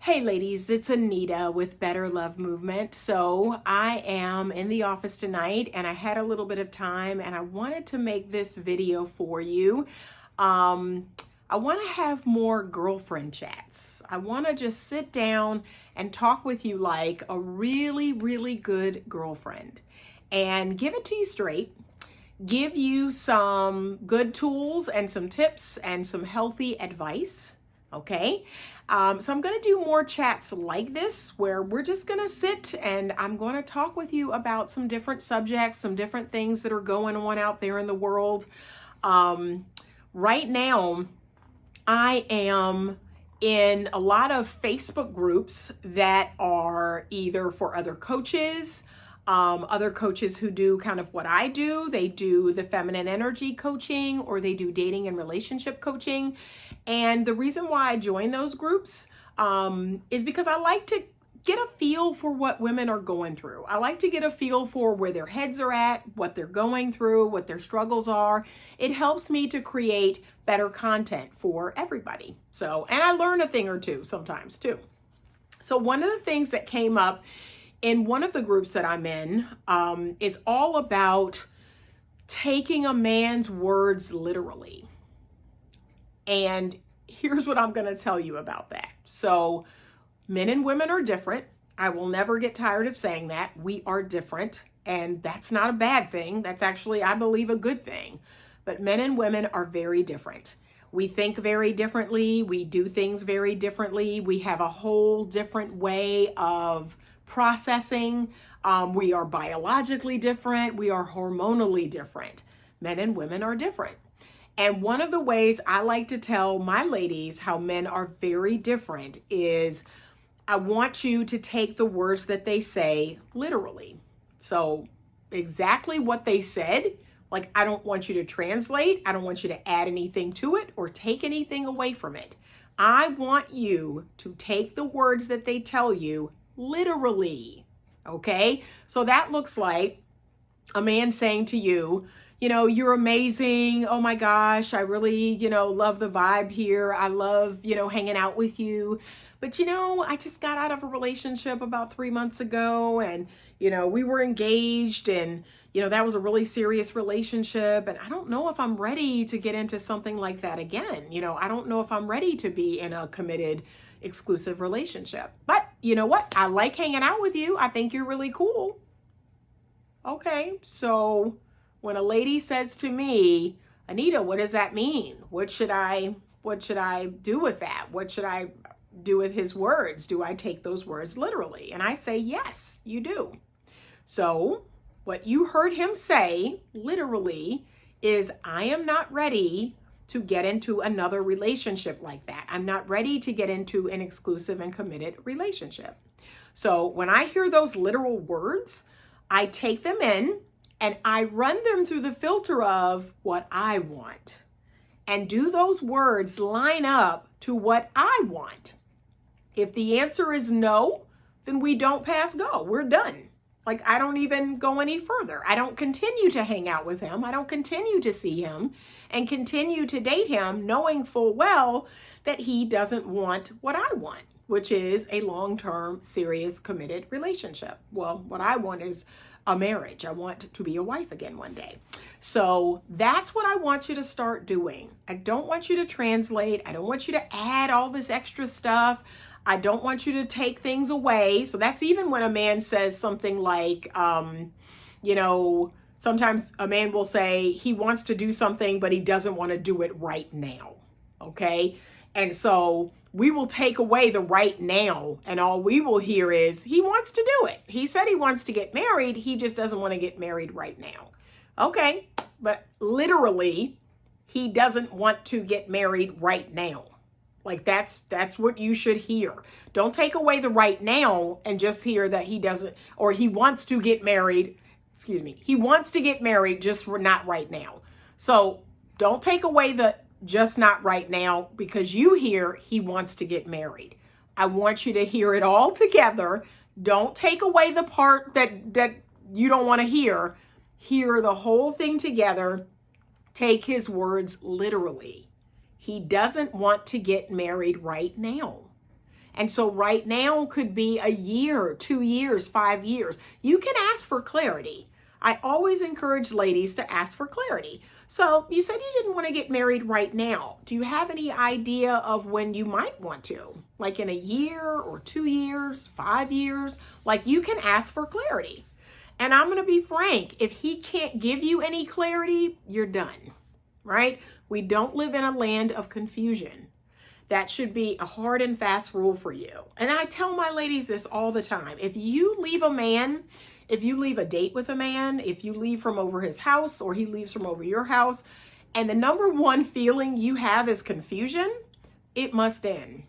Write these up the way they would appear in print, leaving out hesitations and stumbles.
Hey ladies, it's Anita with Better Love Movement. So I am in the office tonight and I had a little bit of time and I wanted to make this video for you. I want to have more girlfriend chats. I want to just sit down and talk with you like a really good girlfriend and give it to you straight. Give you some good tools and some tips and some healthy advice. Okay, so I'm going to do more chats like this where we're just going to sit and I'm going to talk with you about some different subjects, some different things that are going on out there in the world. Right now, I am in a lot of Facebook groups that are either for other coaches who do kind of what I do. They do the feminine energy coaching or they do dating and relationship coaching. And the reason why I join those groups is because I like to get a feel for what women are going through. I like to get a feel for where their heads are at, what they're going through, what their struggles are. It helps me to create better content for everybody. So, and I learn a thing or two sometimes too. So one of the things that came up in one of the groups that I'm in is all about taking a man's words literally. And here's what I'm going to tell you about that. So men and women are different. I will never get tired of saying that. We are different, and that's not a bad thing. That's actually, I believe, a good thing. But men and women are very different. We think very differently. We do things very differently. We have a whole different way of processing. We are biologically different. We are hormonally different. Men and women are different. And one of the ways I like to tell my ladies how men are very different is I want you to take the words that they say literally. So exactly what they said, like I don't want you to translate. I don't want you to add anything to it or take anything away from it. I want you to take the words that they tell you literally. Okay? So that looks like a man saying to you, you're amazing. Oh my gosh, I really, love the vibe here. I love, hanging out with you. But, I just got out of a relationship about 3 months ago and, we were engaged and, that was a really serious relationship. And I don't know if I'm ready to get into something like that again. I don't know if I'm ready to be in a committed, exclusive relationship. But you know what? I like hanging out with you. I think you're really cool. Okay, so when a lady says to me, Anita, what does that mean? What should I do with that? What should I do with his words? Do I take those words literally? And I say, yes, you do. So what you heard him say literally is, I am not ready to get into another relationship like that. I'm not ready to get into an exclusive and committed relationship. So when I hear those literal words, I take them in and I run them through the filter of what I want. And do those words line up to what I want? If the answer is no, then we don't pass go. We're done. Like, I don't even go any further. I don't continue to hang out with him. I don't continue to see him and continue to date him knowing full well that he doesn't want what I want, which is a long-term, serious, committed relationship. Well, what I want is a marriage. I want to be a wife again one day. So that's what I want you to start doing. I don't want you to translate. I don't want you to add all this extra stuff. I don't want you to take things away. So that's even when a man says something like, sometimes a man will say he wants to do something, but he doesn't want to do it right now. Okay. And so we will take away the right now and all we will hear is he wants to do it. He said he wants to get married. He just doesn't want to get married right now. Okay. But literally, he doesn't want to get married right now. Like that's what you should hear. Don't take away the right now and just hear that he doesn't, or he wants to get married. He wants to get married, just not right now. So don't take away the just not right now because you hear he wants to get married. I want you to hear it all together. Don't take away the part that you don't want to hear. Hear the whole thing together. Take his words literally. He doesn't want to get married right now. And so right now could be a year, 2 years, 5 years. You can ask for clarity. I always encourage ladies to ask for clarity. So you said you didn't want to get married right now. Do you have any idea of when you might want to? Like in a year or 2 years, 5 years? Like you can ask for clarity. And I'm going to be frank, if he can't give you any clarity, you're done, right? We don't live in a land of confusion. That should be a hard and fast rule for you. And I tell my ladies this all the time. If you leave a man, if you leave a date with a man, if you leave from over his house or he leaves from over your house, and the number one feeling you have is confusion, it must end.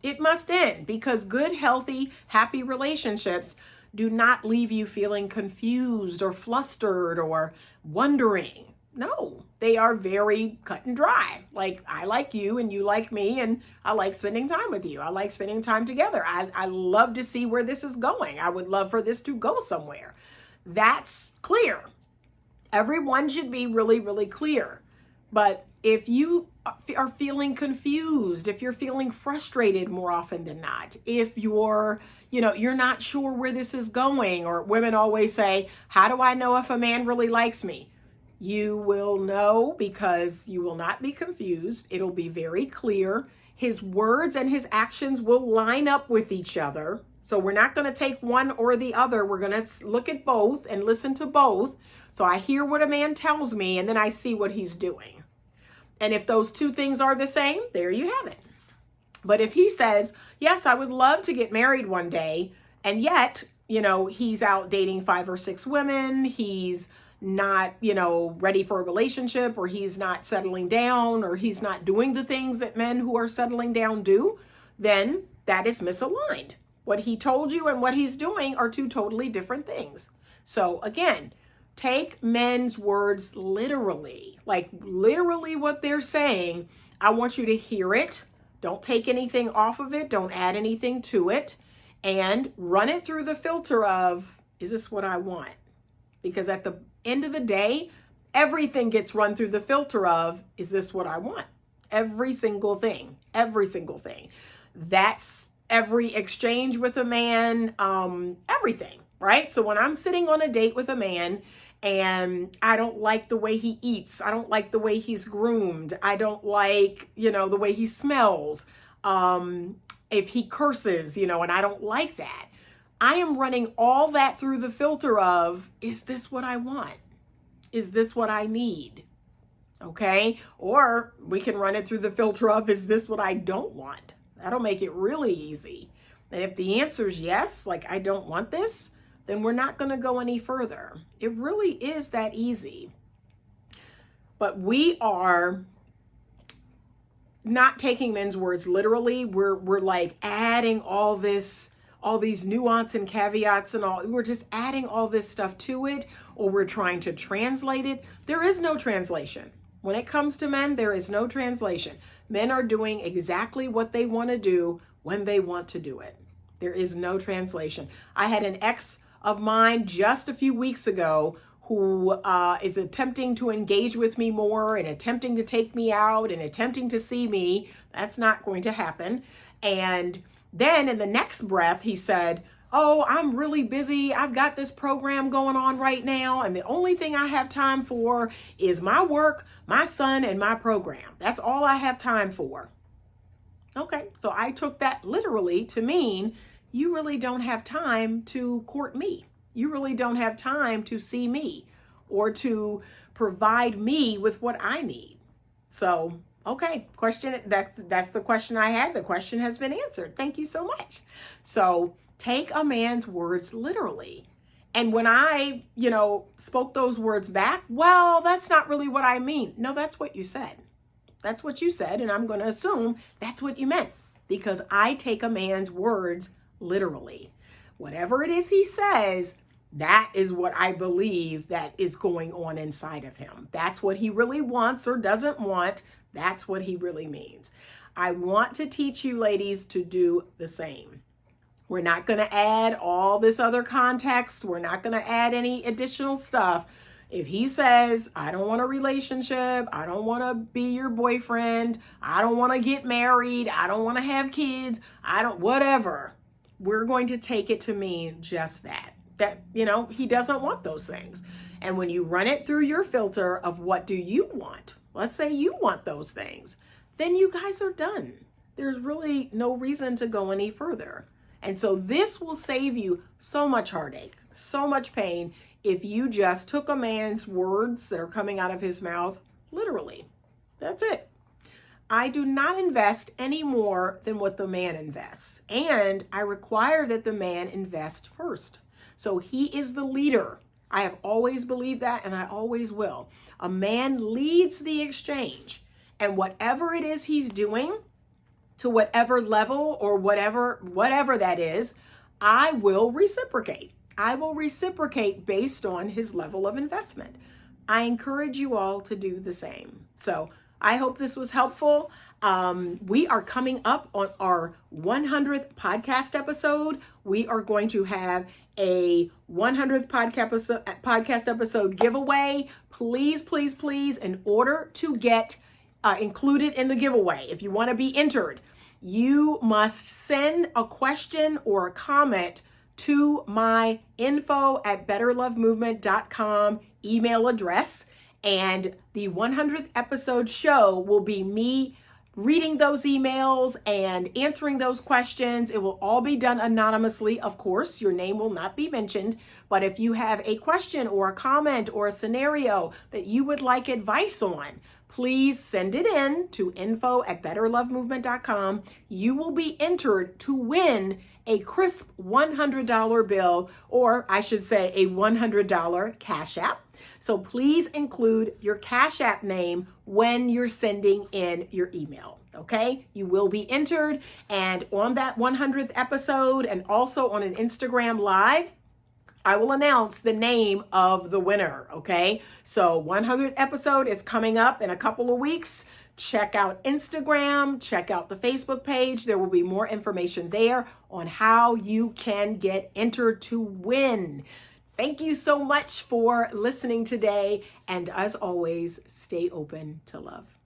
It must end, because good, healthy, happy relationships do not leave you feeling confused or flustered or wondering. No, they are very cut and dry. Like, I like you and you like me, and I like spending time with you. I like spending time together. I love to see where this is going. I would love for this to go somewhere. That's clear. Everyone should be really, really clear. But if you are feeling confused, if you're feeling frustrated more often than not, if you're not sure where this is going, or women always say, how do I know if a man really likes me? You will know because you will not be confused. It'll be very clear. His words and his actions will line up with each other. So we're not going to take one or the other. We're going to look at both and listen to both. So I hear what a man tells me, and then I see what he's doing. And if those two things are the same, there you have it. But if he says, yes, I would love to get married one day, and yet, he's out dating 5 or 6 women, he's not, ready for a relationship, or he's not settling down, or he's not doing the things that men who are settling down do, then that is misaligned. What he told you and what he's doing are two totally different things. So again, take men's words literally, like literally what they're saying. I want you to hear it. Don't take anything off of it. Don't add anything to it, and run it through the filter of, is this what I want? Because at the end of the day, everything gets run through the filter of, is this what I want? Every single thing, every single thing. That's every exchange with a man, everything, right? So when I'm sitting on a date with a man and I don't like the way he eats, I don't like the way he's groomed, I don't like, the way he smells, if he curses, and I don't like that, I am running all that through the filter of, is this what I want? Is this what I need? Okay. Or we can run it through the filter of, is this what I don't want? That'll make it really easy. And if the answer is yes, like I don't want this, then we're not going to go any further. It really is that easy. But we are not taking men's words literally. We're like adding all these nuance and caveats and all. We're just adding all this stuff to it, or we're trying to translate it. There is no translation. When it comes to men, there is no translation. Men are doing exactly what they want to do when they want to do it. There is no translation. I had an ex of mine just a few weeks ago who is attempting to engage with me more and attempting to take me out and attempting to see me. That's not going to happen. And then in the next breath, he said, oh, I'm really busy. I've got this program going on right now, and the only thing I have time for is my work, my son, and my program. That's all I have time for. Okay, so I took that literally to mean you really don't have time to court me. You really don't have time to see me or to provide me with what I need. So, okay, that's the question I had. The question has been answered. Thank you so much. So take a man's words literally. And when I, spoke those words back, well, that's not really what I mean. No, that's what you said. That's what you said. And I'm going to assume that's what you meant, because I take a man's words literally. Whatever it is he says, that is what I believe that is going on inside of him. That's what he really wants or doesn't want. That's what he really means. I want to teach you ladies to do the same. We're not going to add all this other context. We're not going to add any additional stuff. If he says, I don't want a relationship, I don't want to be your boyfriend, I don't want to get married, I don't want to have kids, whatever, we're going to take it to mean just that. That, he doesn't want those things. And when you run it through your filter of what do you want, let's say you want those things, then you guys are done. There's really no reason to go any further. And so this will save you so much heartache, so much pain, if you just took a man's words that are coming out of his mouth literally. That's it. I do not invest any more than what the man invests. And I require that the man invest first. So he is the leader. I have always believed that, and I always will. A man leads the exchange, and whatever it is he's doing, to whatever level or whatever that is, I will reciprocate. I will reciprocate based on his level of investment. I encourage you all to do the same. So I hope this was helpful. We are coming up on our 100th podcast episode. We are going to have a 100th podcast episode giveaway. Please, please, please, in order to get included in the giveaway, if you want to be entered, you must send a question or a comment to my info@betterlovemovement.com email address. And the 100th episode show will be me reading those emails and answering those questions. It will all be done anonymously. Of course, your name will not be mentioned. But if you have a question or a comment or a scenario that you would like advice on, please send it in to info@betterlovemovement.com. You will be entered to win a crisp $100 bill, or I should say a $100 Cash App. So please include your Cash App name when you're sending in your email, okay? You will be entered, and on that 100th episode and also on an Instagram Live, I will announce the name of the winner, okay? So 100th episode is coming up in a couple of weeks. Check out Instagram, check out the Facebook page. There will be more information there on how you can get entered to win. Thank you so much for listening today. And as always, stay open to love.